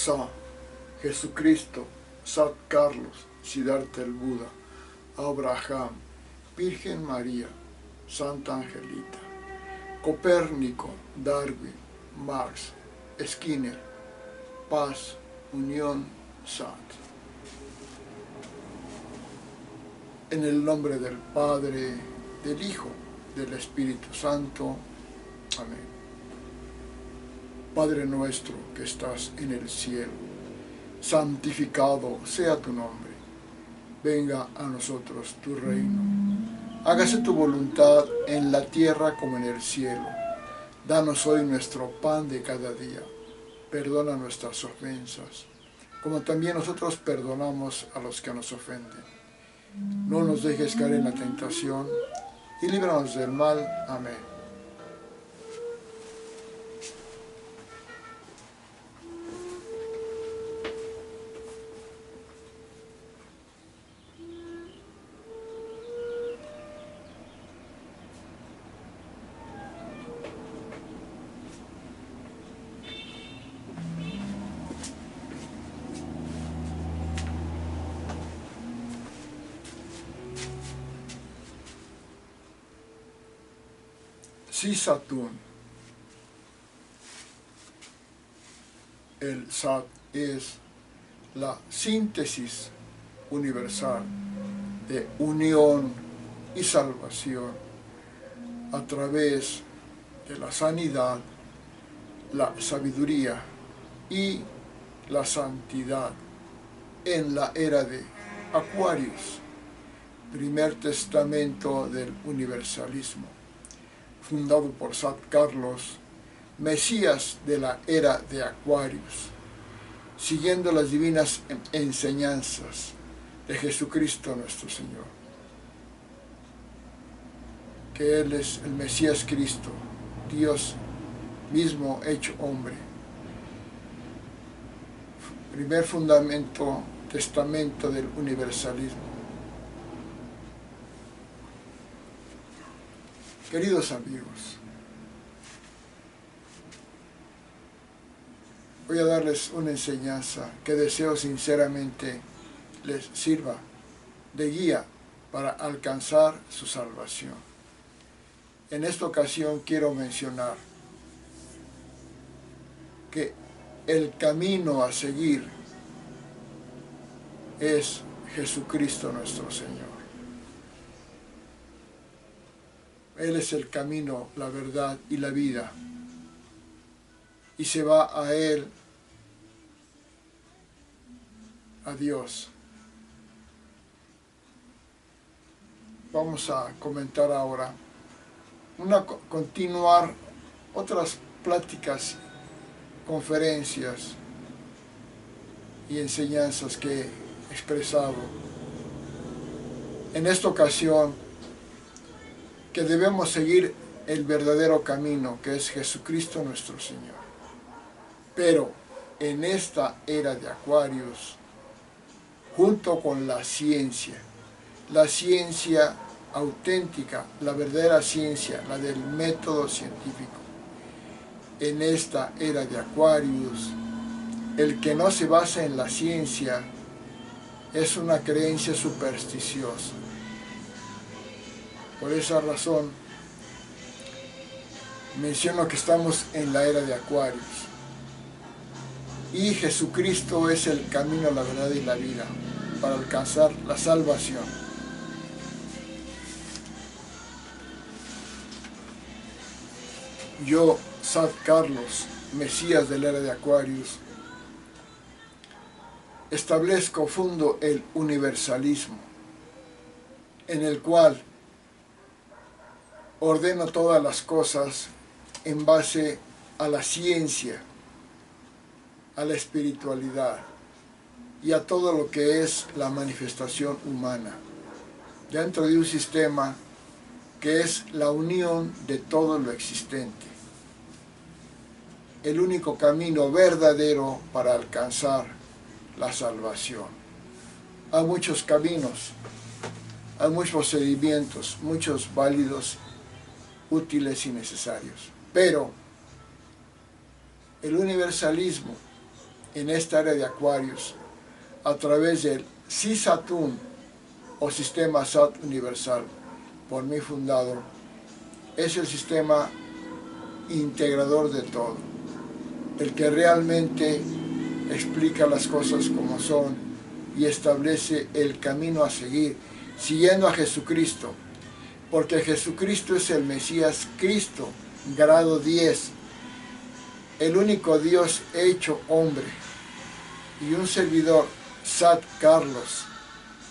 Sa, Jesucristo, San Carlos, Siddhartha el Buda, Abraham, Virgen María, Santa Angelita, Copérnico, Darwin, Marx, Skinner, paz, unión, Sat. En el nombre del Padre, del Hijo, del Espíritu Santo. Amén. Padre nuestro que estás en el cielo, santificado sea tu nombre. Venga a nosotros tu reino. Hágase tu voluntad en la tierra como en el cielo. Danos hoy nuestro pan de cada día. Perdona nuestras ofensas, como también nosotros perdonamos a los que nos ofenden. No nos dejes caer en la tentación y líbranos del mal. Amén. Sisatun. El Sat es la síntesis universal de unión y salvación a través de la sanidad, la sabiduría y la santidad en la era de Aquarius, primer testamento del universalismo, fundado por San Carlos, Mesías de la era de Aquarius, siguiendo las divinas enseñanzas de Jesucristo nuestro Señor, que Él es el Mesías Cristo, Dios mismo hecho hombre. Primer fundamento, testamento del universalismo. Queridos amigos, voy a darles una enseñanza que deseo sinceramente les sirva de guía para alcanzar su salvación. En esta ocasión quiero mencionar que el camino a seguir es Jesucristo nuestro Señor. Él es el camino, la verdad y la vida. Y se va a Él, a Dios. Vamos a comentar ahora, continuar otras pláticas, conferencias y enseñanzas que he expresado. En esta ocasión, que debemos seguir el verdadero camino, que es Jesucristo nuestro Señor. Pero en esta era de Aquarius, junto con la ciencia auténtica, la verdadera ciencia, la del método científico, en esta era de Aquarius, el que no se basa en la ciencia es una creencia supersticiosa. Por esa razón, menciono que estamos en la era de Aquarius. Y Jesucristo es el camino, la verdad y la vida para alcanzar la salvación. Yo, San Carlos, Mesías de la era de Aquarius, fundo el universalismo, en el cual ordeno todas las cosas en base a la ciencia, a la espiritualidad y a todo lo que es la manifestación humana, dentro de un sistema que es la unión de todo lo existente. El único camino verdadero para alcanzar la salvación. Hay muchos caminos, hay muchos procedimientos, muchos válidos, útiles y necesarios. Pero el universalismo en esta área de Aquarius a través del SISATUN o Sistema SAT Universal, por mí fundado. Es el sistema integrador de todo, el que realmente explica las cosas como son y establece el camino a seguir, siguiendo a Jesucristo, porque Jesucristo es el Mesías Cristo, grado 10, el único Dios hecho hombre, y un servidor, Sat Carlos,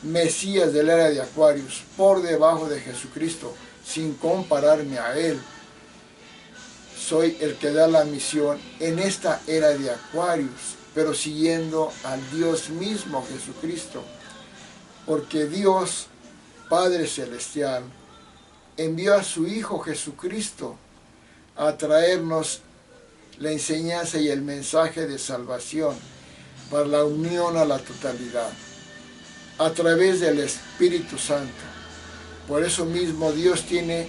Mesías del era de Aquarius, por debajo de Jesucristo, sin compararme a él. Soy el que da la misión en esta era de Aquarius, pero siguiendo al Dios mismo, Jesucristo, porque Dios, Padre Celestial, envió a su Hijo Jesucristo a traernos la enseñanza y el mensaje de salvación para la unión a la totalidad, a través del Espíritu Santo. Por eso mismo Dios tiene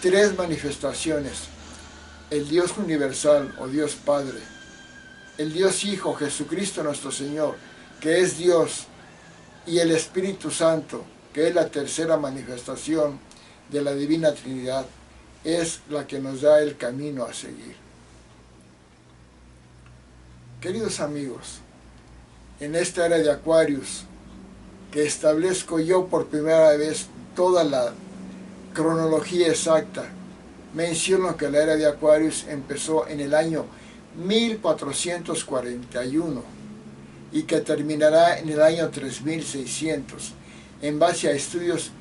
tres manifestaciones: el Dios universal o Dios Padre, el Dios Hijo Jesucristo nuestro Señor, que es Dios, y el Espíritu Santo, que es la tercera manifestación de la Divina Trinidad, es la que nos da el camino a seguir. Queridos amigos, en esta era de Aquarius, que establezco yo por primera vez toda la cronología exacta, menciono que la era de Aquarius empezó en el año 1441 y que terminará en el año 3600, en base a estudios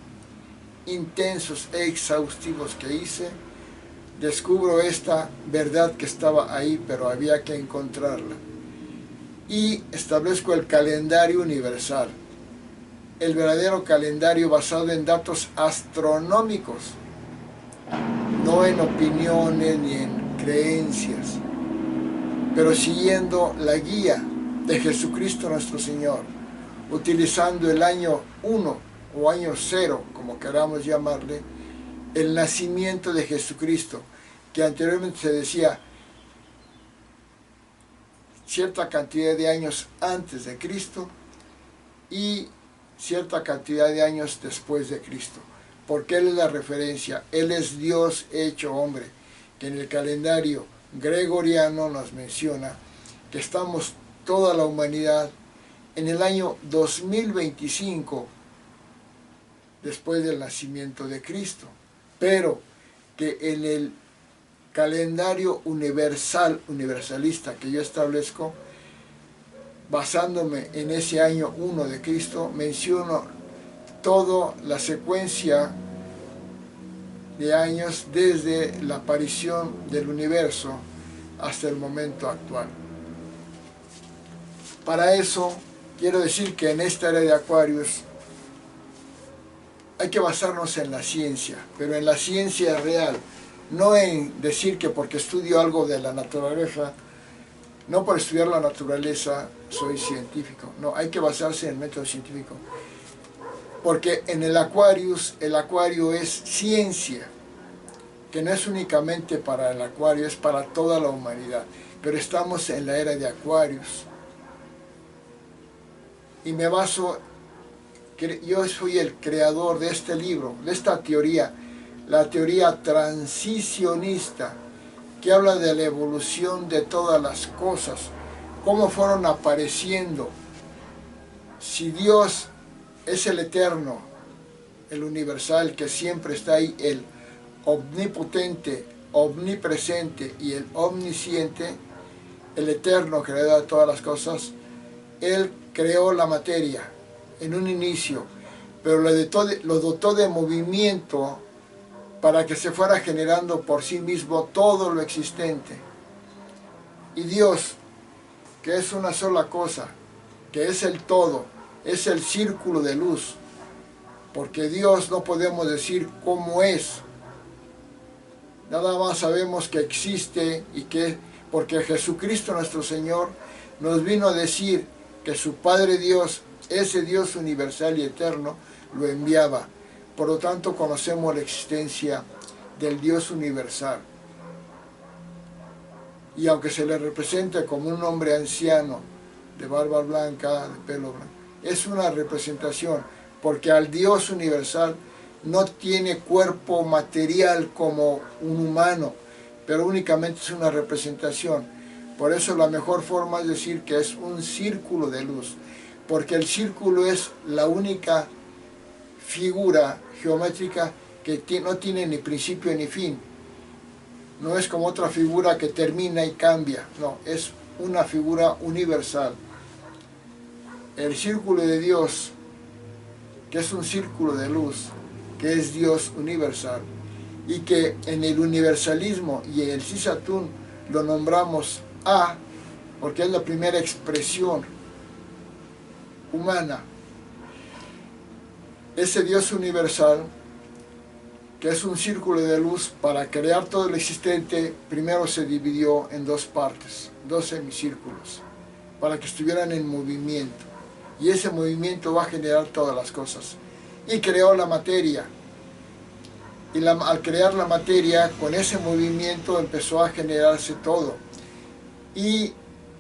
intensos e exhaustivos que hice. Descubro esta verdad que estaba ahí, pero había que encontrarla, y establezco el calendario universal, el verdadero calendario basado en datos astronómicos, no en opiniones ni en creencias, pero siguiendo la guía de Jesucristo nuestro Señor, utilizando el año 1 o año 0, como queramos llamarle, el nacimiento de Jesucristo, que anteriormente se decía cierta cantidad de años antes de Cristo y cierta cantidad de años después de Cristo, porque Él es la referencia, Él es Dios hecho hombre, que en el calendario gregoriano nos menciona que estamos toda la humanidad en el año 2025 después del nacimiento de Cristo, pero que en el calendario universalista que yo establezco, basándome en ese año 1 de Cristo, menciono toda la secuencia de años desde la aparición del universo hasta el momento actual. Para eso quiero decir que en esta era de Aquarius hay que basarnos en la ciencia, pero en la ciencia real, no en decir que porque estudio algo de la naturaleza, no por estudiar la naturaleza soy científico. No, hay que basarse en el método científico. Porque en el Aquarius, el acuario es ciencia, que no es únicamente para el acuario, es para toda la humanidad. Pero estamos en la era de Aquarius. Y me baso, yo soy el creador de este libro, de esta teoría, la teoría transicionista, que habla de la evolución de todas las cosas, cómo fueron apareciendo. Si Dios es el eterno, el universal, que siempre está ahí, el omnipotente, omnipresente y el omnisciente, el eterno creador de todas las cosas, Él creó la materia en un inicio, pero lo dotó de movimiento para que se fuera generando por sí mismo todo lo existente. Y Dios, que es una sola cosa, que es el todo, es el círculo de luz, porque Dios no podemos decir cómo es, nada más sabemos que existe, y que porque Jesucristo nuestro Señor nos vino a decir que su Padre Dios, ese Dios universal y eterno, lo enviaba. Por lo tanto, conocemos la existencia del Dios universal. Y aunque se le represente como un hombre anciano, de barba blanca, de pelo blanco. Es una representación, porque al Dios universal no tiene cuerpo material como un humano, pero únicamente es una representación. Por eso la mejor forma es decir que es un círculo de luz, porque el círculo es la única figura geométrica que no tiene ni principio ni fin. No es como otra figura que termina y cambia, no, es una figura universal. El círculo de Dios, que es un círculo de luz, que es Dios universal, y que en el universalismo y en el Sisatún lo nombramos A, porque es la primera expresión humana. Ese Dios universal, que es un círculo de luz, para crear todo lo existente, primero se dividió en dos partes, dos semicírculos, para que estuvieran en movimiento. Y ese movimiento va a generar todas las cosas. Y creó la materia. Y al crear la materia, con ese movimiento empezó a generarse todo. Y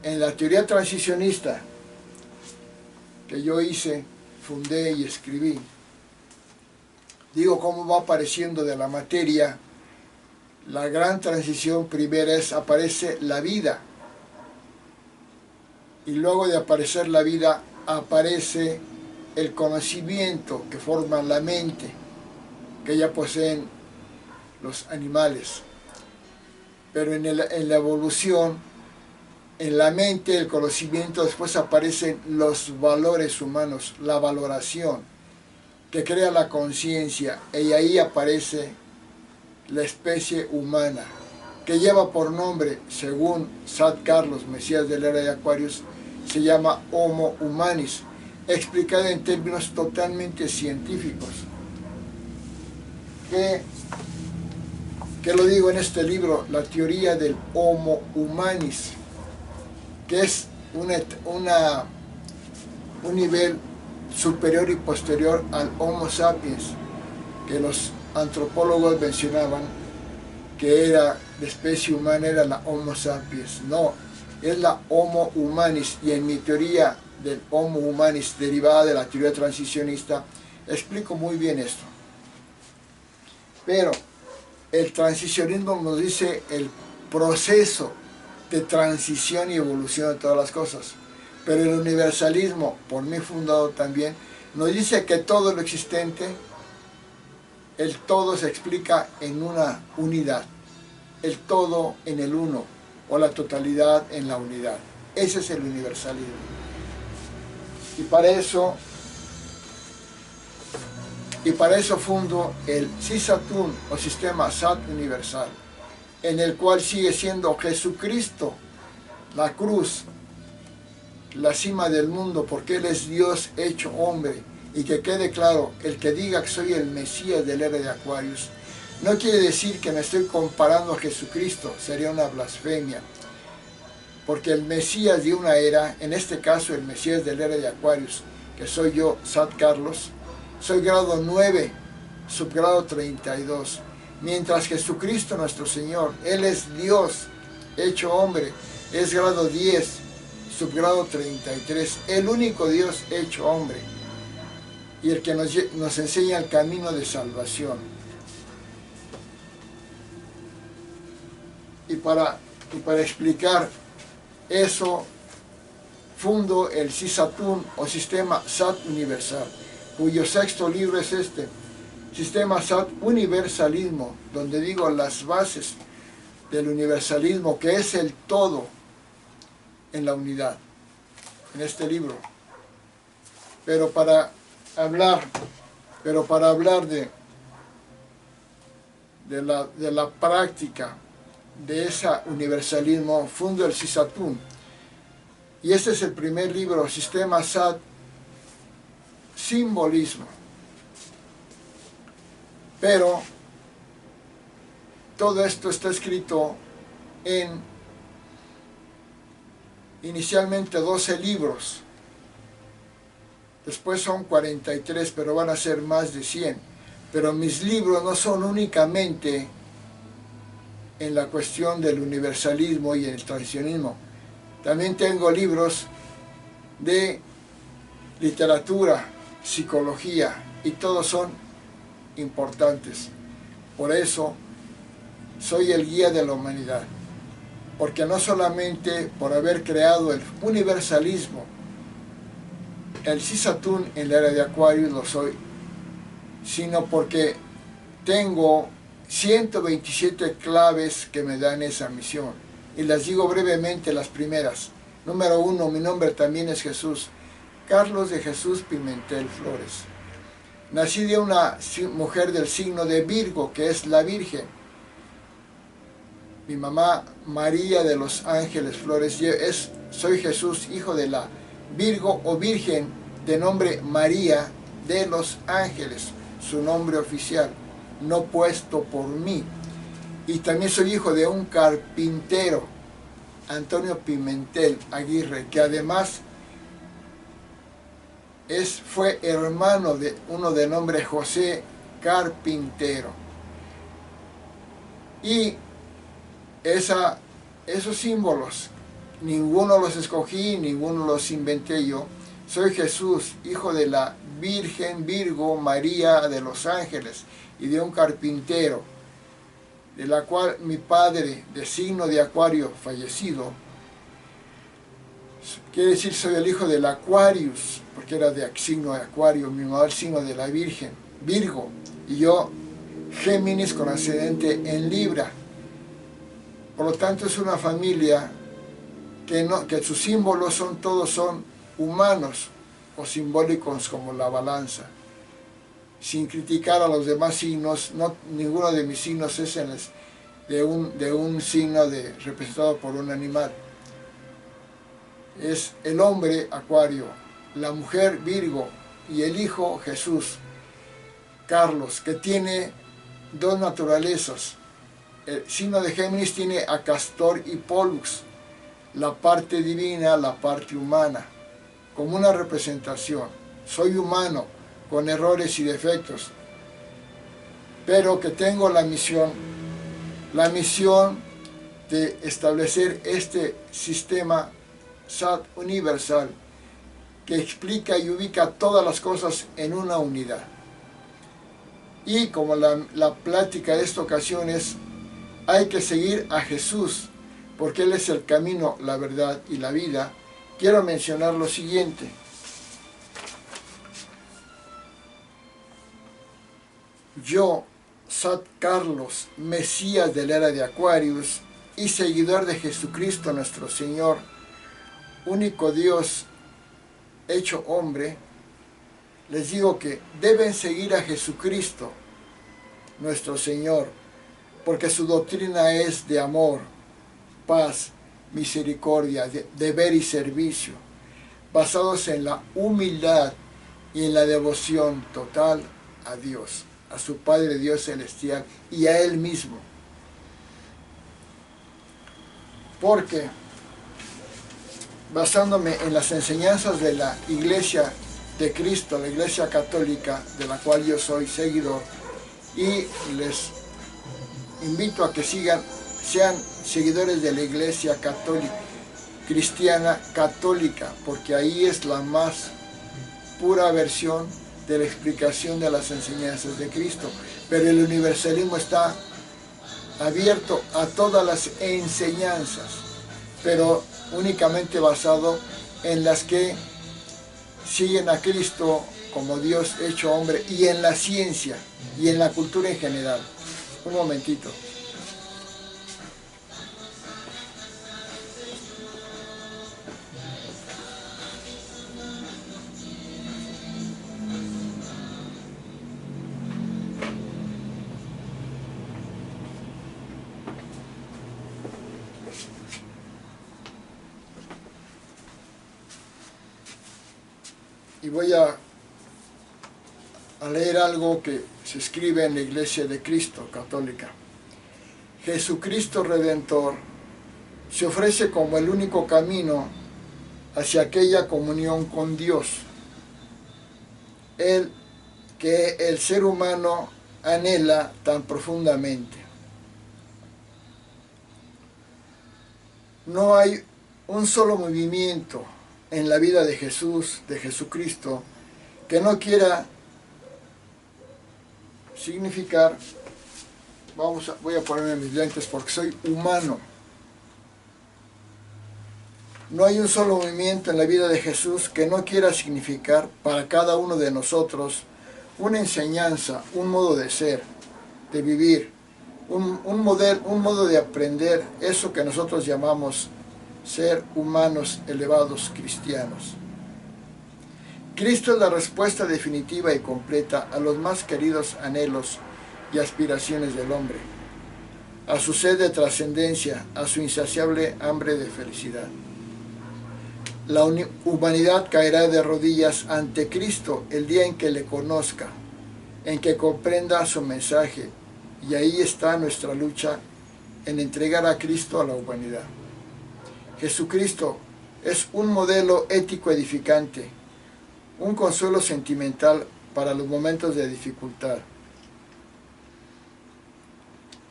en la teoría transicionista que yo hice, fundé y escribí, digo cómo va apareciendo de la materia. La gran transición primera aparece la vida. Y luego de aparecer la vida, aparece el conocimiento que forma la mente, que ya poseen los animales. Pero en la evolución, en la mente, el conocimiento, después aparecen los valores humanos, la valoración, que crea la conciencia, y ahí aparece la especie humana, que lleva por nombre, según Sat Carlos, Mesías de la Era de Acuarios, se llama Homo Humanis, explicada en términos totalmente científicos. Que lo digo en este libro, la teoría del Homo Humanis, que es un nivel superior y posterior al Homo sapiens, que los antropólogos mencionaban que era de especie humana, era la Homo sapiens. No, es la Homo Humanis, y en mi teoría del Homo Humanis, derivada de la teoría transicionista, explico muy bien esto. Pero el transicionismo nos dice el proceso de transición y evolución de todas las cosas. Pero el universalismo, por mí fundado también, nos dice que todo lo existente, el todo se explica en una unidad, el todo en el uno, o la totalidad en la unidad. Ese es el universalismo. Y para eso fundo el Sisatún, o sistema Sat universal, en el cual sigue siendo Jesucristo la cruz, la cima del mundo, porque Él es Dios hecho hombre. Y que quede claro, el que diga que soy el Mesías de la Era de Acuarios, no quiere decir que me estoy comparando a Jesucristo, sería una blasfemia. Porque el Mesías de una era, en este caso el Mesías de la Era de Acuarios, que soy yo, Sat Carlos, soy grado 9, subgrado 32. Mientras Jesucristo nuestro Señor, Él es Dios hecho hombre, es grado 10, subgrado 33, el único Dios hecho hombre, y el que nos enseña el camino de salvación. Y para explicar eso, fundo el Sisatún, o sistema Sat universal, cuyo sexto libro es este, Sistema Sat Universalismo, donde digo las bases del universalismo, que es el todo en la unidad, en este libro. Pero para hablar de la práctica de ese universalismo, fundo el Sisatún. Y este es el primer libro, Sistema Sat Simbolismo. Pero todo esto está escrito en inicialmente 12 libros. Después son 43, pero van a ser más de 100. Pero mis libros no son únicamente en la cuestión del universalismo y el transicionismo. También tengo libros de literatura, psicología, y todos son importantes. Por eso soy el guía de la humanidad, porque no solamente por haber creado el universalismo, el Sisatún en la era de Acuario lo soy, sino porque tengo 127 claves que me dan esa misión. Y las digo brevemente las primeras. Número 1, mi nombre también es Jesús. Carlos de Jesús Pimentel Flores. Nací de una mujer del signo de Virgo, que es la Virgen. Mi mamá María de los Ángeles Flores. Soy Jesús, hijo de la Virgo o Virgen de nombre María de los Ángeles, su nombre oficial, no puesto por mí. Y también soy hijo de un carpintero, Antonio Pimentel Aguirre, que además fue hermano de uno de nombre José Carpintero. Y esos símbolos, ninguno los escogí, ninguno los inventé yo. Soy Jesús, hijo de la Virgen Virgo María de los Ángeles y de un carpintero, de la cual mi padre, de signo de Acuario, fallecido, quiere decir soy el hijo del Aquarius, porque era de signo de Acuario, mi mamá el signo de la Virgen, Virgo, y yo Géminis con ascendente en Libra. Por lo tanto es una familia que sus símbolos todos son humanos o simbólicos como la balanza. Sin criticar a los demás signos, ninguno de mis signos es de un signo representado por un animal. Es el hombre Acuario, la mujer Virgo y el hijo Jesús, Carlos, que tiene dos naturalezas. El signo de Géminis tiene a Castor y Pollux, la parte divina, la parte humana, como una representación. Soy humano, con errores y defectos, pero que tengo la misión de establecer este sistema SAT universal que explica y ubica todas las cosas en una unidad. Y como la plática de esta ocasión es, hay que seguir a Jesús, porque Él es el camino, la verdad y la vida, quiero mencionar lo siguiente. Yo, Sat Carlos, Mesías de la era de Aquarius y seguidor de Jesucristo nuestro Señor, único Dios hecho hombre, les digo que deben seguir a Jesucristo nuestro Señor, porque su doctrina es de amor, paz, misericordia, deber y servicio, basados en la humildad y en la devoción total a Dios, a su Padre Dios Celestial y a Él mismo. Porque, basándome en las enseñanzas de la Iglesia de Cristo, la Iglesia Católica, de la cual yo soy seguidor, y les invito a que sean seguidores de la Iglesia Católica, cristiana católica, porque ahí es la más pura versión de la explicación de las enseñanzas de Cristo. Pero el universalismo está abierto a todas las enseñanzas, pero únicamente basado en las que siguen a Cristo como Dios hecho hombre, y en la ciencia y en la cultura en general. Un momentito. Y voy a leer algo que se escribe en la Iglesia de Cristo Católica. Jesucristo Redentor se ofrece como el único camino hacia aquella comunión con Dios, el que el ser humano anhela tan profundamente. No hay un solo movimiento en la vida de Jesús, de Jesucristo, que no quiera significar, voy a ponerme mis lentes porque soy humano. No hay un solo movimiento en la vida de Jesús que no quiera significar para cada uno de nosotros una enseñanza, un modo de ser, de vivir, un modo de aprender, eso que nosotros llamamos ser humanos elevados cristianos. Cristo es la respuesta definitiva y completa a los más queridos anhelos y aspiraciones del hombre, a su sed de trascendencia, a su insaciable hambre de felicidad. La humanidad caerá de rodillas ante Cristo el día en que le conozca, en que comprenda su mensaje, y ahí está nuestra lucha en entregar a Cristo a la humanidad. Jesucristo es un modelo ético edificante, un consuelo sentimental para los momentos de dificultad,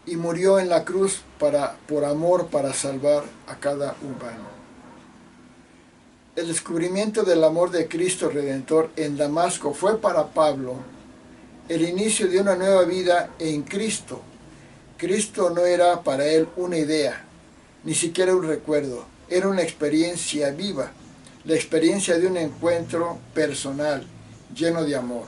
y murió en la cruz por amor para salvar a cada humano. El descubrimiento del amor de Cristo Redentor en Damasco fue para Pablo el inicio de una nueva vida en Cristo. Cristo no era para él una idea, ni siquiera un recuerdo, era una experiencia viva, la experiencia de un encuentro personal, lleno de amor.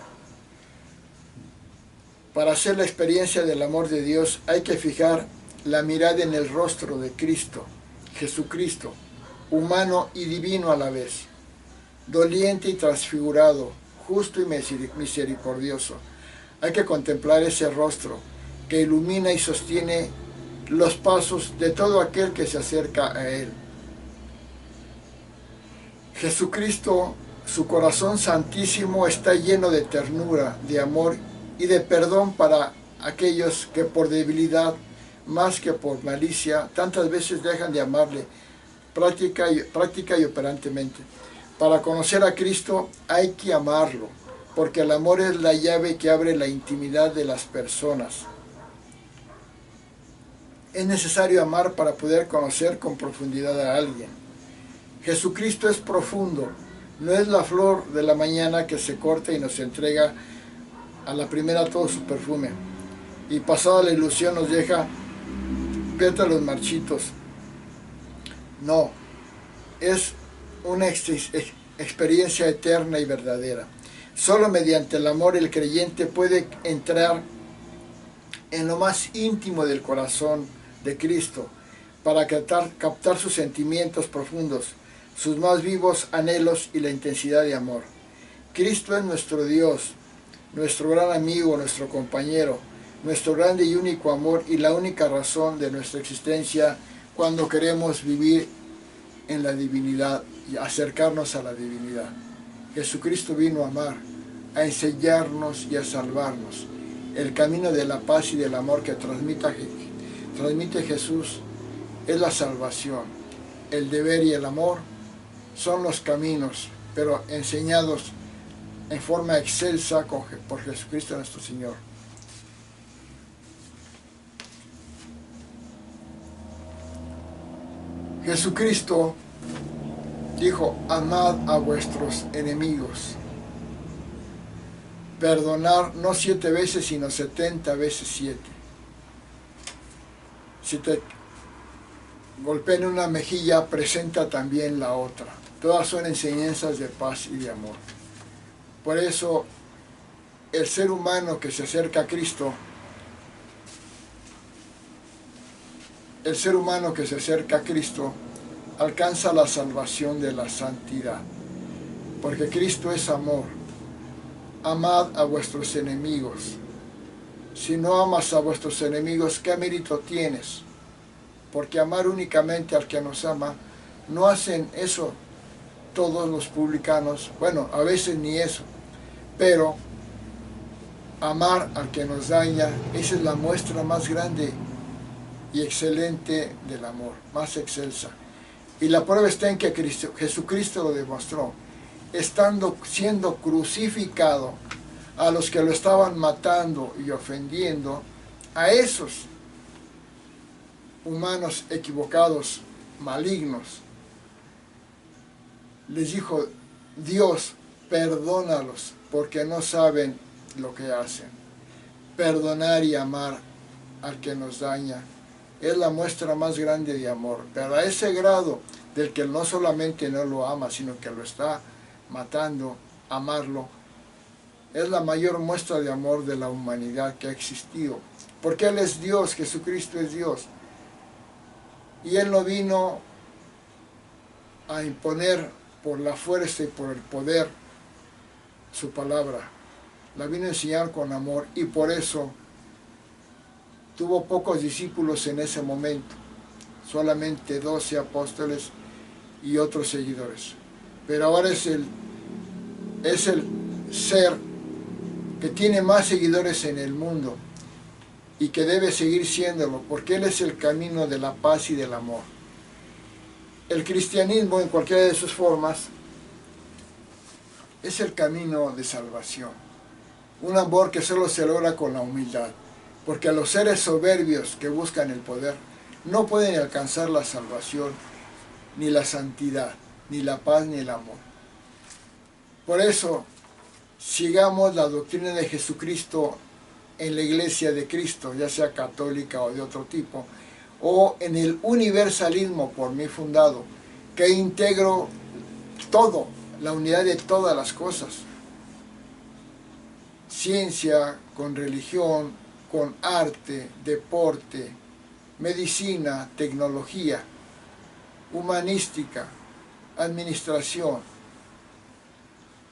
Para hacer la experiencia del amor de Dios hay que fijar la mirada en el rostro de Cristo, Jesucristo, humano y divino a la vez, doliente y transfigurado, justo y misericordioso. Hay que contemplar ese rostro que ilumina y sostiene los pasos de todo aquel que se acerca a Él. Jesucristo, su corazón santísimo, está lleno de ternura, de amor y de perdón para aquellos que por debilidad, más que por malicia, tantas veces dejan de amarle práctica y operantemente. Para conocer a Cristo hay que amarlo, porque el amor es la llave que abre la intimidad de las personas. Es necesario amar para poder conocer con profundidad a alguien. Jesucristo es profundo, no es la flor de la mañana que se corta y nos entrega a la primera todo su perfume, y pasada la ilusión nos deja pétalos marchitos. No, es una experiencia eterna y verdadera. Solo mediante el amor el creyente puede entrar en lo más íntimo del corazón de Cristo para captar sus sentimientos profundos, sus más vivos anhelos y la intensidad de amor. Cristo es nuestro Dios, nuestro gran amigo, nuestro compañero, nuestro grande y único amor y la única razón de nuestra existencia cuando queremos vivir en la divinidad y acercarnos a la divinidad. Jesucristo vino a amar, a enseñarnos y a salvarnos. El camino de la paz y del amor que transmite Jesús es la salvación. El deber y el amor son los caminos, pero enseñados en forma excelsa por Jesucristo nuestro Señor. Jesucristo dijo: amad a vuestros enemigos. Perdonar no 7 veces, sino 70 veces 7. Si te golpean una mejilla, presenta también la otra. Todas son enseñanzas de paz y de amor. Por eso, el ser humano que se acerca a Cristo, alcanza la salvación de la santidad, porque Cristo es amor. Amad a vuestros enemigos. Si no amas a vuestros enemigos, ¿qué mérito tienes? Porque amar únicamente al que nos ama, no hacen eso todos los publicanos, bueno, a veces ni eso, pero amar al que nos daña, esa es la muestra más grande y excelente del amor, más excelsa. Y la prueba está en que Jesucristo lo demostró, siendo crucificado, a los que lo estaban matando y ofendiendo, a esos humanos equivocados, malignos, les dijo, Dios, perdónalos, porque no saben lo que hacen. Perdonar y amar al que nos daña es la muestra más grande de amor, pero a ese grado del que no solamente no lo ama, sino que lo está matando, amarlo, es la mayor muestra de amor de la humanidad que ha existido, porque Él es Dios, Jesucristo es Dios, y Él no vino a imponer por la fuerza y por el poder su palabra, la vino a enseñar con amor, y por eso tuvo pocos discípulos en ese momento, solamente 12 apóstoles y otros seguidores. Pero ahora es el ser que tiene más seguidores en el mundo y que debe seguir siéndolo, porque Él es el camino de la paz y del amor. El cristianismo, en cualquiera de sus formas, es el camino de salvación. Un amor que solo se logra con la humildad, porque los seres soberbios que buscan el poder no pueden alcanzar la salvación, ni la santidad, ni la paz, ni el amor. Por eso, sigamos la doctrina de Jesucristo en la Iglesia de Cristo, ya sea católica o de otro tipo, o en el universalismo por mí fundado, que integro todo, la unidad de todas las cosas. Ciencia con religión, con arte, deporte, medicina, tecnología, humanística, administración,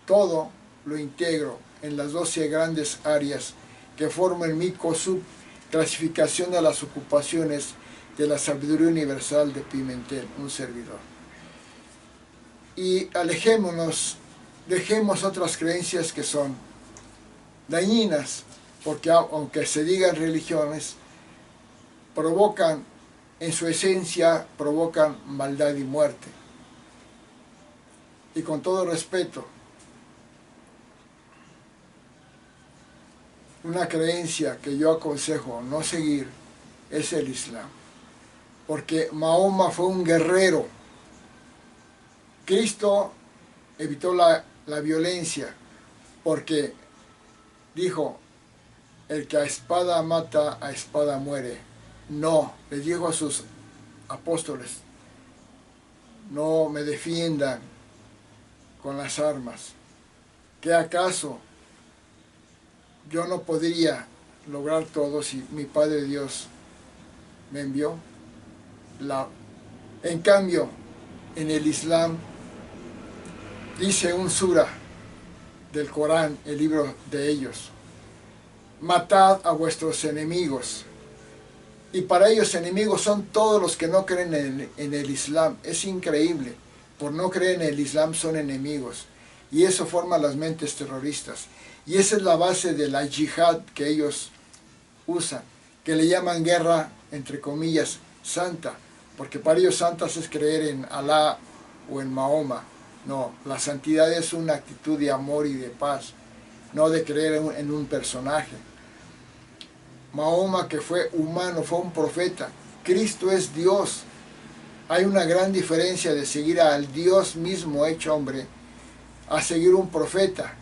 todo lo integro en las 12 grandes áreas que forman mi COSUB, clasificación de las ocupaciones de la sabiduría universal de Pimentel, un servidor. Y alejémonos, dejemos otras creencias que son dañinas, porque aunque se digan religiones, provocan, en su esencia, provocan maldad y muerte. Y con todo respeto, una creencia que yo aconsejo no seguir es el Islam, porque Mahoma fue un guerrero. Cristo evitó la violencia, porque dijo, el que a espada mata, a espada muere. No, les dijo a sus apóstoles, no me defiendan con las armas. ¿Qué acaso yo no podría lograr todo si mi Padre Dios me envió? En cambio, en el Islam dice un sura del Corán, el libro de ellos, matad a vuestros enemigos. Y para ellos enemigos son todos los que no creen en el Islam. Es increíble. Por no creer en el Islam son enemigos. Y eso forma las mentes terroristas. Y esa es la base de la yihad que ellos usan, que le llaman guerra, entre comillas, santa. Porque para ellos santas es creer en Alá o en Mahoma. No, la santidad es una actitud de amor y de paz, no de creer en un personaje. Mahoma, que fue humano, fue un profeta. Cristo es Dios. Hay una gran diferencia de seguir al Dios mismo hecho hombre a seguir un profeta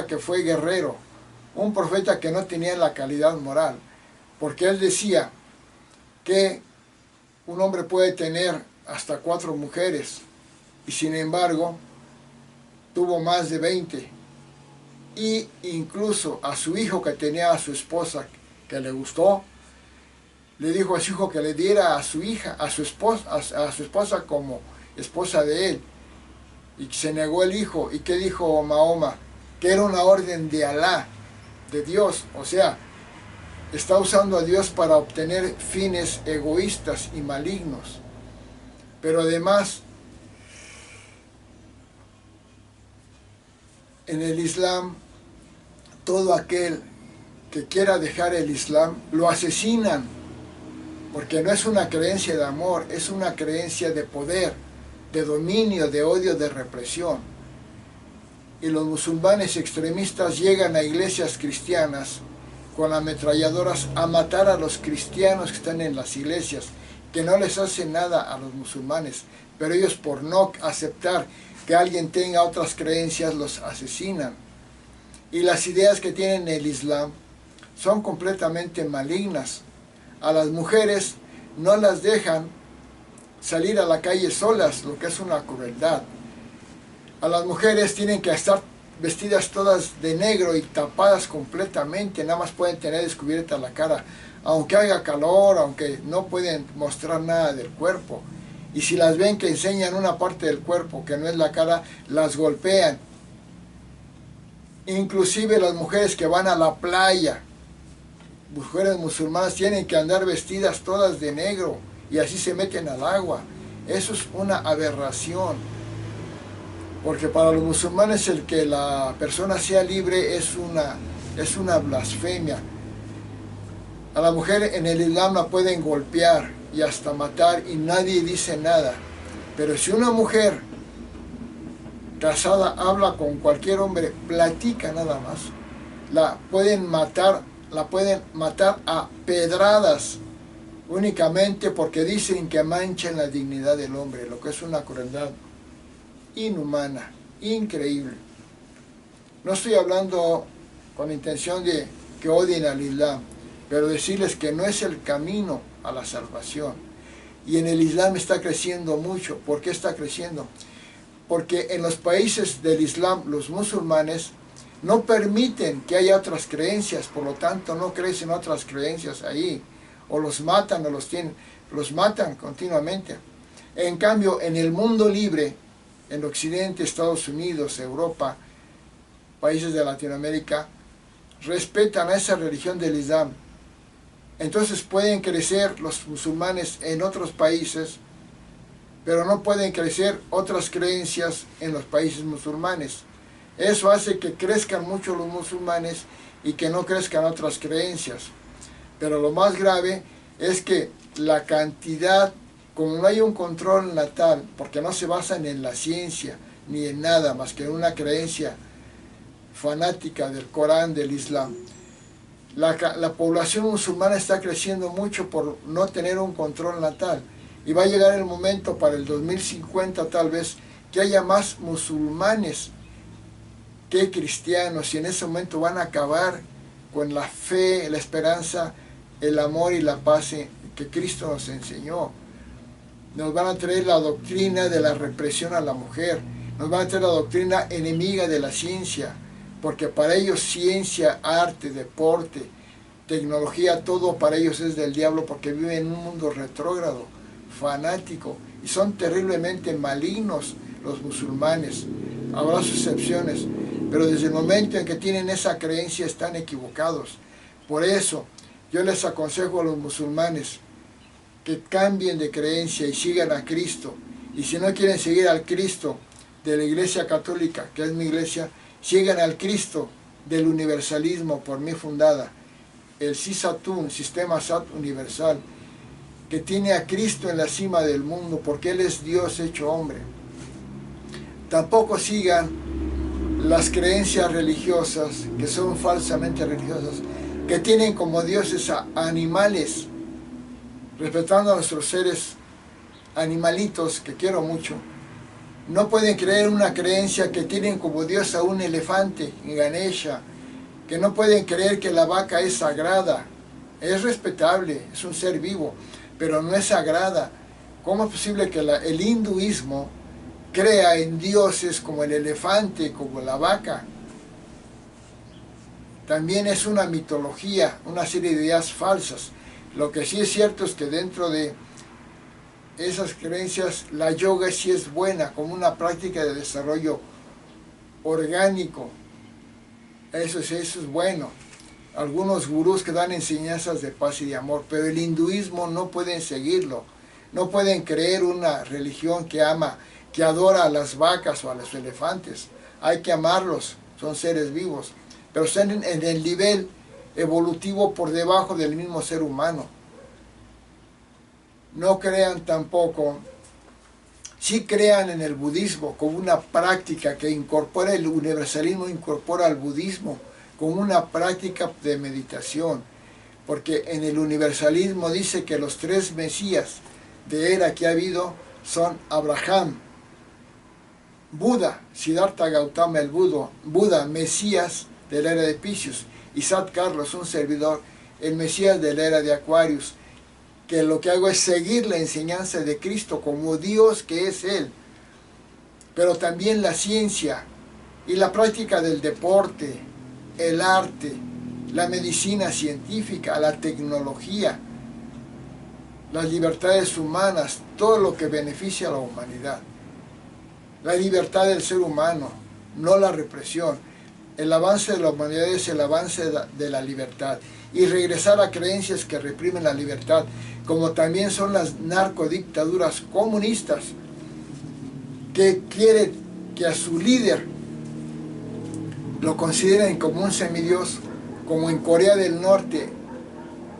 que fue guerrero, un profeta que no tenía la calidad moral, porque él decía que un hombre puede tener hasta 4 mujeres y sin embargo tuvo más de 20. Y incluso a su hijo, que tenía a su esposa que le gustó, le dijo a su hijo que le diera a su hija, a su esposa como esposa de él, y se negó el hijo. ¿Y qué dijo Mahoma? Que era una orden de Alá, de Dios. O sea, está usando a Dios para obtener fines egoístas y malignos. Pero además, en el Islam, todo aquel que quiera dejar el Islam, lo asesinan, porque no es una creencia de amor, es una creencia de poder, de dominio, de odio, de represión. Y los musulmanes extremistas llegan a iglesias cristianas con ametralladoras a matar a los cristianos que están en las iglesias, que no les hace nada a los musulmanes, pero ellos por no aceptar que alguien tenga otras creencias los asesinan. Y las ideas que tienen el Islam son completamente malignas. A las mujeres no las dejan salir a la calle solas, lo que es una crueldad. A las mujeres tienen que estar vestidas todas de negro y tapadas completamente, nada más pueden tener descubierta la cara, aunque haga calor, aunque no pueden mostrar nada del cuerpo. Y si las ven que enseñan una parte del cuerpo que no es la cara, las golpean. Inclusive las mujeres que van a la playa, mujeres musulmanas, tienen que andar vestidas todas de negro y así se meten al agua. Eso es una aberración, porque para los musulmanes el que la persona sea libre es una blasfemia. A la mujer en el Islam la pueden golpear y hasta matar y nadie dice nada. Pero si una mujer casada habla con cualquier hombre, platica nada más, la pueden matar a pedradas únicamente porque dicen que manchan la dignidad del hombre, lo que es una crueldad inhumana, increíble. No estoy hablando con la intención de que odien al Islam, pero decirles que no es el camino a la salvación. Y en el Islam está creciendo mucho. ¿Por qué está creciendo? Porque en los países del Islam, los musulmanes no permiten que haya otras creencias, por lo tanto no crecen otras creencias ahí, o los matan o los matan continuamente. En cambio, en el mundo libre, en Occidente, Estados Unidos, Europa, países de Latinoamérica, respetan a esa religión del Islam. Entonces pueden crecer los musulmanes en otros países, pero no pueden crecer otras creencias en los países musulmanes. Eso hace que crezcan mucho los musulmanes y que no crezcan otras creencias. Pero lo más grave es que la cantidad, como no hay un control natal, porque no se basan en la ciencia ni en nada más que en una creencia fanática del Corán, del Islam, la población musulmana está creciendo mucho por no tener un control natal. Y va a llegar el momento para el 2050 tal vez que haya más musulmanes que cristianos, y en ese momento van a acabar con la fe, la esperanza, el amor y la paz que Cristo nos enseñó. Nos van a traer la doctrina de la represión a la mujer, nos van a traer la doctrina enemiga de la ciencia, porque para ellos ciencia, arte, deporte, tecnología, todo para ellos es del diablo, porque viven en un mundo retrógrado, fanático, y son terriblemente malignos los musulmanes. Habrá sus excepciones, pero desde el momento en que tienen esa creencia están equivocados. Por eso yo les aconsejo a los musulmanes que cambien de creencia y sigan a Cristo. Y si no quieren seguir al Cristo de la Iglesia Católica, que es mi iglesia, sigan al Cristo del universalismo por mí fundada, el Sisatún, Sistema Sat Universal, que tiene a Cristo en la cima del mundo, porque Él es Dios hecho hombre. Tampoco sigan las creencias religiosas, que son falsamente religiosas, que tienen como dioses a animales, respetando a nuestros seres animalitos, que quiero mucho. No pueden creer una creencia que tienen como dios a un elefante, Ganesha, que no pueden creer que la vaca es sagrada. Es respetable, es un ser vivo, pero no es sagrada. ¿Cómo es posible que el hinduismo crea en dioses como el elefante, como la vaca? También es una mitología, una serie de ideas falsas. Lo que sí es cierto es que dentro de esas creencias la yoga sí es buena, como una práctica de desarrollo orgánico. Eso es bueno. Algunos gurús que dan enseñanzas de paz y de amor, pero el hinduismo no pueden seguirlo. No pueden creer una religión que ama, que adora a las vacas o a los elefantes. Hay que amarlos, son seres vivos, pero están en el nivel evolutivo por debajo del mismo ser humano. No crean tampoco, sí crean en el budismo como una práctica que incorpora el universalismo, incorpora al budismo como una práctica de meditación, porque en el universalismo dice que los tres mesías de era que ha habido son Abraham, Buda, Siddhartha Gautama el Buda, Mesías de la era de Piscius, Isaac Carlos, un servidor, el Mesías de la era de Aquarius, que lo que hago es seguir la enseñanza de Cristo como Dios que es Él, pero también la ciencia y la práctica del deporte, el arte, la medicina científica, la tecnología, las libertades humanas, todo lo que beneficia a la humanidad. La libertad del ser humano, no la represión. El avance de la humanidad es el avance de la libertad. Y regresar a creencias que reprimen la libertad, como también son las narcodictaduras comunistas, que quieren que a su líder lo consideren como un semidios, como en Corea del Norte,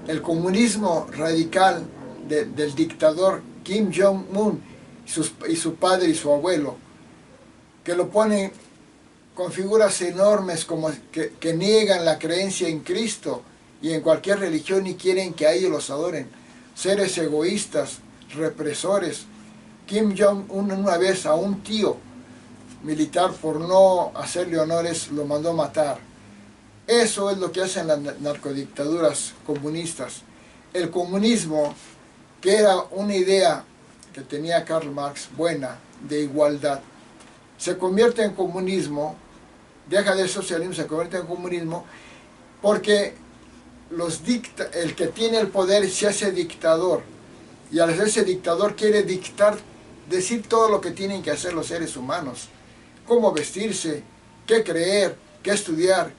el comunismo radical del dictador Kim Jong-un y su padre y su abuelo, que lo ponen con figuras enormes como que niegan la creencia en Cristo y en cualquier religión y quieren que a ellos los adoren. Seres egoístas, represores. Kim Jong-un una vez a un tío militar, por no hacerle honores, lo mandó matar. Eso es lo que hacen las narcodictaduras comunistas. El comunismo, que era una idea que tenía Karl Marx buena, de igualdad, se convierte en comunismo, deja de socialismo, se convierte en comunismo, porque el que tiene el poder se hace dictador, y al hacerse dictador quiere dictar, decir todo lo que tienen que hacer los seres humanos, cómo vestirse, qué creer, qué estudiar,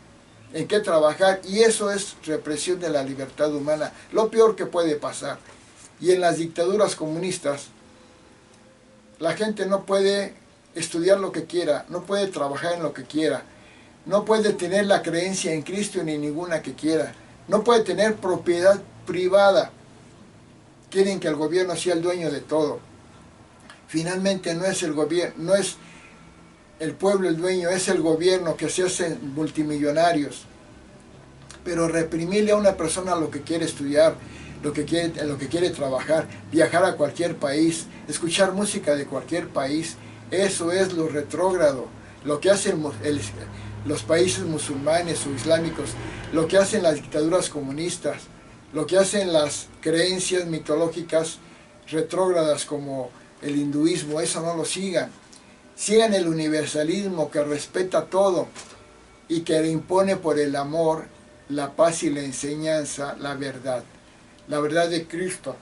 en qué trabajar, y eso es represión de la libertad humana, lo peor que puede pasar. Y en las dictaduras comunistas, la gente no puede estudiar lo que quiera, no puede trabajar en lo que quiera, no puede tener la creencia en Cristo ni ninguna que quiera, no puede tener propiedad privada. Quieren que el gobierno sea el dueño de todo. Finalmente no es el gobierno, no es el pueblo el dueño, es el gobierno que se hace multimillonarios. Pero reprimirle a una persona lo que quiere estudiar, lo que quiere trabajar, viajar a cualquier país, escuchar música de cualquier país, eso es lo retrógrado, lo que hacen los países musulmanes o islámicos, lo que hacen las dictaduras comunistas, lo que hacen las creencias mitológicas retrógradas como el hinduismo. Eso no lo sigan. Sigan el universalismo que respeta todo y que le impone por el amor, la paz y la enseñanza, la verdad de Cristo,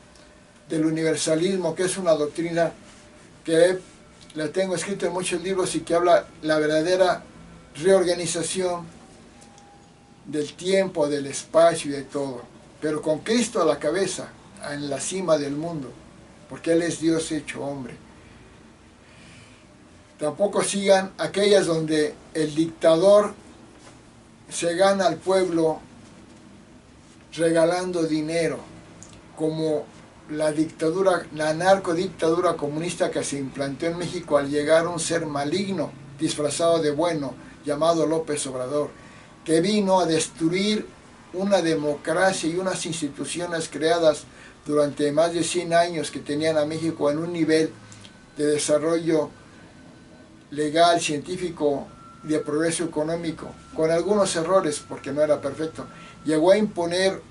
del universalismo, que es una doctrina que la tengo escrito en muchos libros y que habla la verdadera reorganización del tiempo, del espacio y de todo, pero con Cristo a la cabeza, en la cima del mundo, porque Él es Dios hecho hombre. Tampoco sigan aquellas donde el dictador se gana al pueblo regalando dinero, como la narcodictadura comunista que se implantó en México al llegar un ser maligno, disfrazado de bueno, llamado López Obrador, que vino a destruir una democracia y unas instituciones creadas durante más de 100 años que tenían a México en un nivel de desarrollo legal, científico y de progreso económico, con algunos errores porque no era perfecto. Llegó a imponer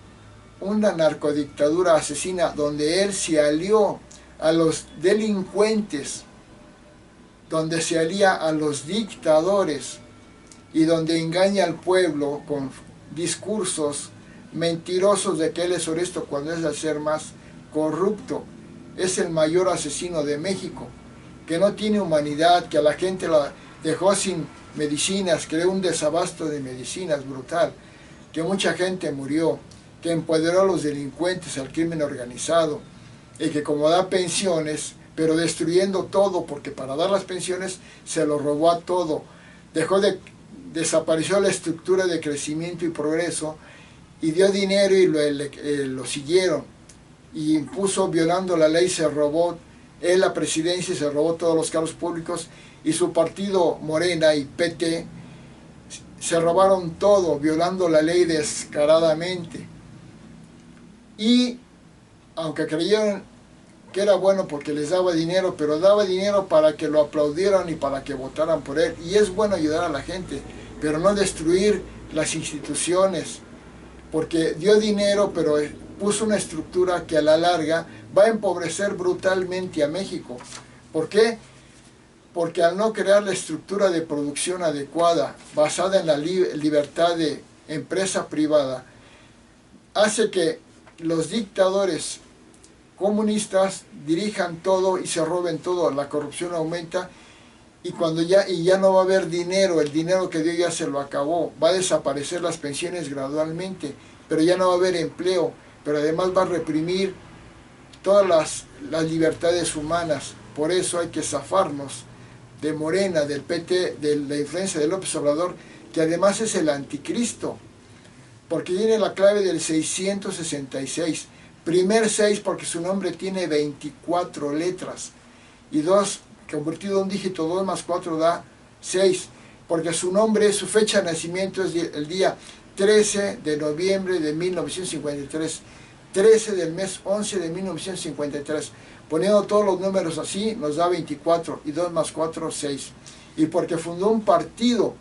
una narcodictadura asesina donde él se alió a los delincuentes, donde se alía a los dictadores y donde engaña al pueblo con discursos mentirosos de que él es honesto cuando es el ser más corrupto. Es el mayor asesino de México, que no tiene humanidad, que a la gente la dejó sin medicinas, creó un desabasto de medicinas brutal, que mucha gente murió, que empoderó a los delincuentes, al crimen organizado, y que como da pensiones, pero destruyendo todo, porque para dar las pensiones se lo robó a todo, desapareció la estructura de crecimiento y progreso, y dio dinero y lo siguieron, y impuso, violando la ley, se robó él la presidencia y se robó todos los cargos públicos, y su partido Morena y PT se robaron todo, violando la ley descaradamente. Y aunque creyeron que era bueno porque les daba dinero, pero daba dinero para que lo aplaudieran y para que votaran por él. Y es bueno ayudar a la gente, pero no destruir las instituciones, porque dio dinero, pero puso una estructura que a la larga va a empobrecer brutalmente a México. ¿Por qué? Porque al no crear la estructura de producción adecuada, basada en la libertad de empresa privada, hace que los dictadores comunistas dirijan todo y se roben todo, la corrupción aumenta y cuando ya no va a haber dinero, el dinero que dio ya se lo acabó, va a desaparecer las pensiones gradualmente, pero ya no va a haber empleo, pero además va a reprimir todas las libertades humanas. Por eso hay que zafarnos de Morena, del PT, de la influencia de López Obrador, que además es el anticristo, porque tiene la clave del 666, primer 6 porque su nombre tiene 24 letras, y 2 convertido a un dígito, 2 más 4 da 6, porque su nombre, su fecha de nacimiento es el día 13 de noviembre de 1953, 13 del mes 11 de 1953, poniendo todos los números así, nos da 24, y 2 más 4, 6, y porque fundó un partido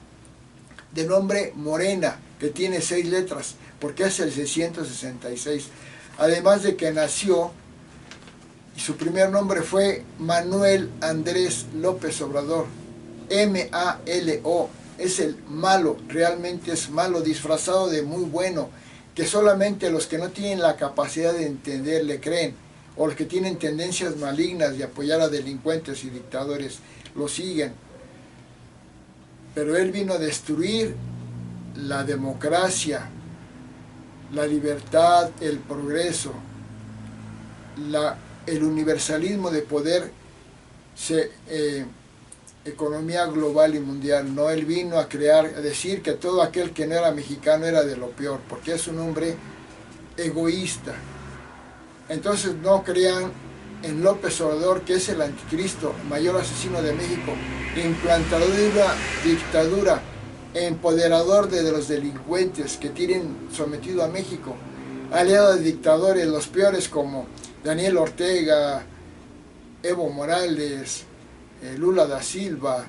de nombre Morena, que tiene 6 letras, porque es el 666, además de que nació, y su primer nombre fue Manuel Andrés López Obrador, M-A-L-O, es el malo, realmente es malo, disfrazado de muy bueno, que solamente los que no tienen la capacidad de entender le creen, o los que tienen tendencias malignas de apoyar a delincuentes y dictadores lo siguen. Pero él vino a destruir la democracia, la libertad, el progreso, el universalismo de poder, economía global y mundial. No, él vino a decir que todo aquel que no era mexicano era de lo peor, porque es un hombre egoísta. Entonces no crean en López Obrador, que es el anticristo, mayor asesino de México, implantador de una dictadura, empoderador de los delincuentes que tienen sometido a México, aliado de dictadores, los peores como Daniel Ortega, Evo Morales, Lula da Silva.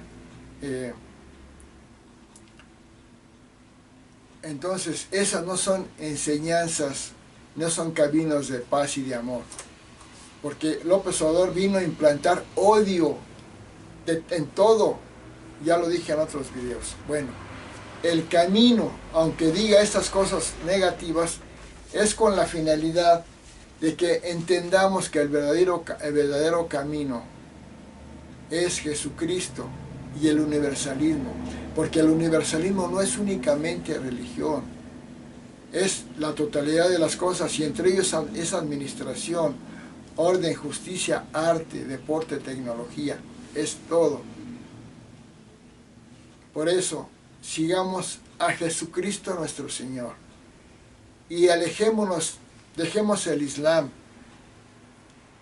Entonces esas no son enseñanzas, no son caminos de paz y de amor, porque López Obrador vino a implantar odio en todo, ya lo dije en otros videos. Bueno, el camino, aunque diga estas cosas negativas, es con la finalidad de que entendamos que el verdadero camino es Jesucristo y el universalismo, porque el universalismo no es únicamente religión, es la totalidad de las cosas, y entre ellos es administración, orden, justicia, arte, deporte, tecnología, es todo. Por eso, sigamos a Jesucristo nuestro Señor y alejémonos, dejemos el Islam,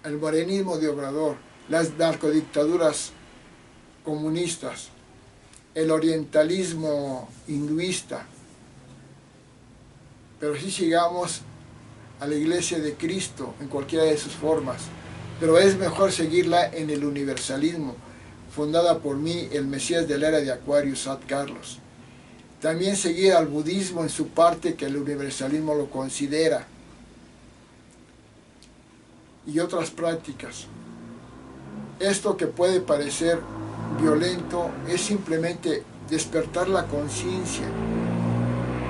el morenismo de Obrador, las narcodictaduras comunistas, el orientalismo hinduista, pero sí sigamos a la Iglesia de Cristo en cualquiera de sus formas, pero es mejor seguirla en el universalismo, fundada por mí, el Mesías de la era de Acuario, Sad Carlos. También seguir al budismo en su parte, que el universalismo lo considera, y otras prácticas. Esto que puede parecer violento es simplemente despertar la conciencia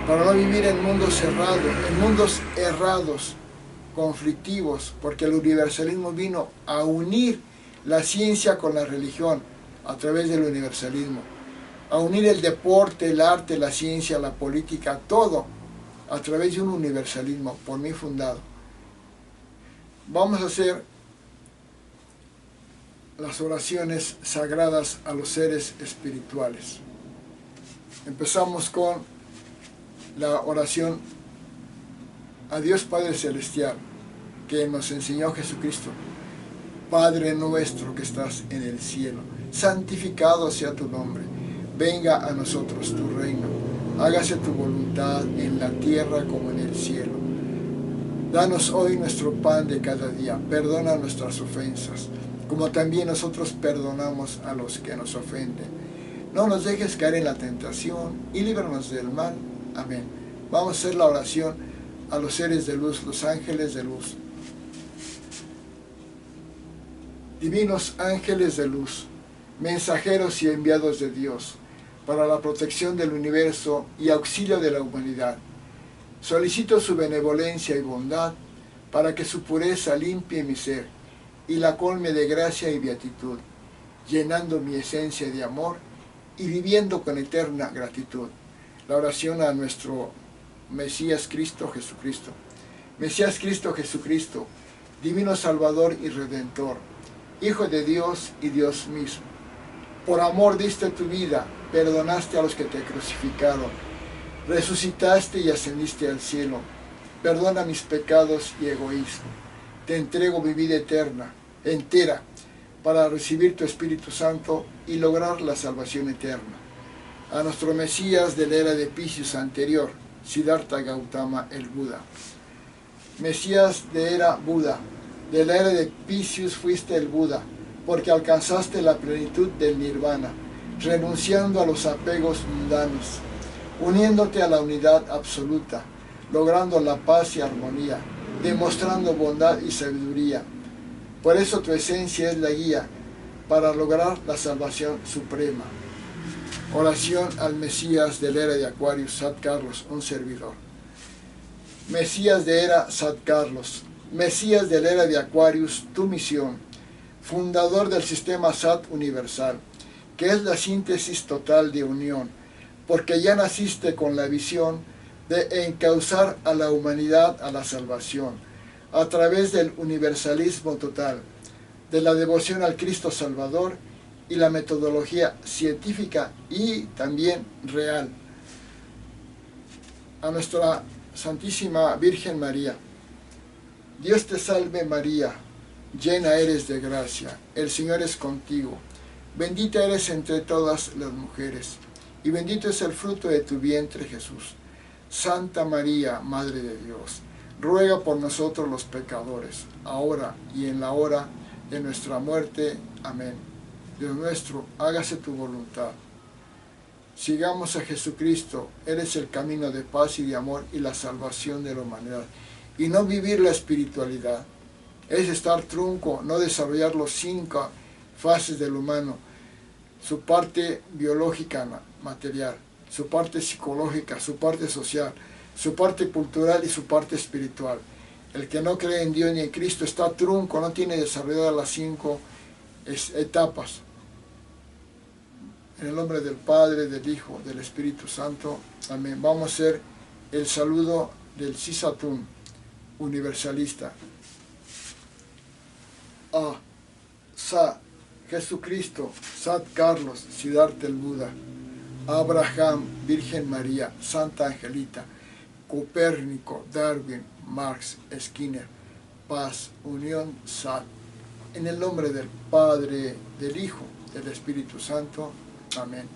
para no vivir en mundos cerrados, en mundos errados, conflictivos, porque el universalismo vino a unir la ciencia con la religión a través del universalismo, a unir el deporte, el arte, la ciencia, la política, todo a través de un universalismo por mí fundado. Vamos a hacer las oraciones sagradas a los seres espirituales. Empezamos con la oración a Dios Padre Celestial, que nos enseñó Jesucristo. Padre nuestro que estás en el cielo, santificado sea tu nombre. Venga a nosotros tu reino. Hágase tu voluntad en la tierra como en el cielo. Danos hoy nuestro pan de cada día. Perdona nuestras ofensas, como también nosotros perdonamos a los que nos ofenden. No nos dejes caer en la tentación y líbranos del mal. Amén. Vamos a hacer la oración a los seres de luz, los ángeles de luz. Divinos ángeles de luz, mensajeros y enviados de Dios, para la protección del universo y auxilio de la humanidad, solicito su benevolencia y bondad para que su pureza limpie mi ser y la colme de gracia y beatitud, llenando mi esencia de amor y viviendo con eterna gratitud. La oración a nuestro Mesías Cristo Jesucristo. Mesías Cristo Jesucristo, divino Salvador y Redentor, Hijo de Dios y Dios mismo. Por amor diste tu vida, perdonaste a los que te crucificaron, resucitaste y ascendiste al cielo. Perdona mis pecados y egoísmo. Te entrego mi vida eterna, entera, para recibir tu Espíritu Santo y lograr la salvación eterna. A nuestro Mesías de la era de Piscis anterior, Siddhartha Gautama el Buda. Mesías de era Buda, de la era de Piscis fuiste el Buda, porque alcanzaste la plenitud del Nirvana, renunciando a los apegos mundanos, uniéndote a la unidad absoluta, logrando la paz y armonía, demostrando bondad y sabiduría. Por eso tu esencia es la guía para lograr la salvación suprema. Oración al Mesías de la era de Acuario, Sat Carlos, un servidor. Mesías de era Sat Carlos, Mesías de la era de Aquarius, tu misión, fundador del sistema Sat universal, que es la síntesis total de unión, porque ya naciste con la visión de encauzar a la humanidad a la salvación, a través del universalismo total, de la devoción al Cristo Salvador y la metodología científica y también real. A nuestra Santísima Virgen María. Dios te salve María, llena eres de gracia, el Señor es contigo, bendita eres entre todas las mujeres, y bendito es el fruto de tu vientre Jesús. Santa María, Madre de Dios, ruega por nosotros los pecadores, ahora y en la hora de nuestra muerte. Amén. Dios nuestro, hágase tu voluntad. Sigamos a Jesucristo, Él es el camino de paz y de amor y la salvación de la humanidad. Y no vivir la espiritualidad es estar trunco, no desarrollar los 5 fases del humano, su parte biológica material, su parte psicológica, su parte social, su parte cultural y su parte espiritual. El que no cree en Dios ni en Cristo está trunco, no tiene desarrolladas las 5 etapas. En el nombre del Padre, del Hijo, del Espíritu Santo. Amén. Vamos a hacer el saludo del Sisatún universalista. A. Sa. Jesucristo, Sat Carlos, Siddhartha el Buda, Abraham, Virgen María, Santa Angelita, Copérnico, Darwin, Marx, Skinner, paz, unión, Sat. En el nombre del Padre, del Hijo, del Espíritu Santo. Amén.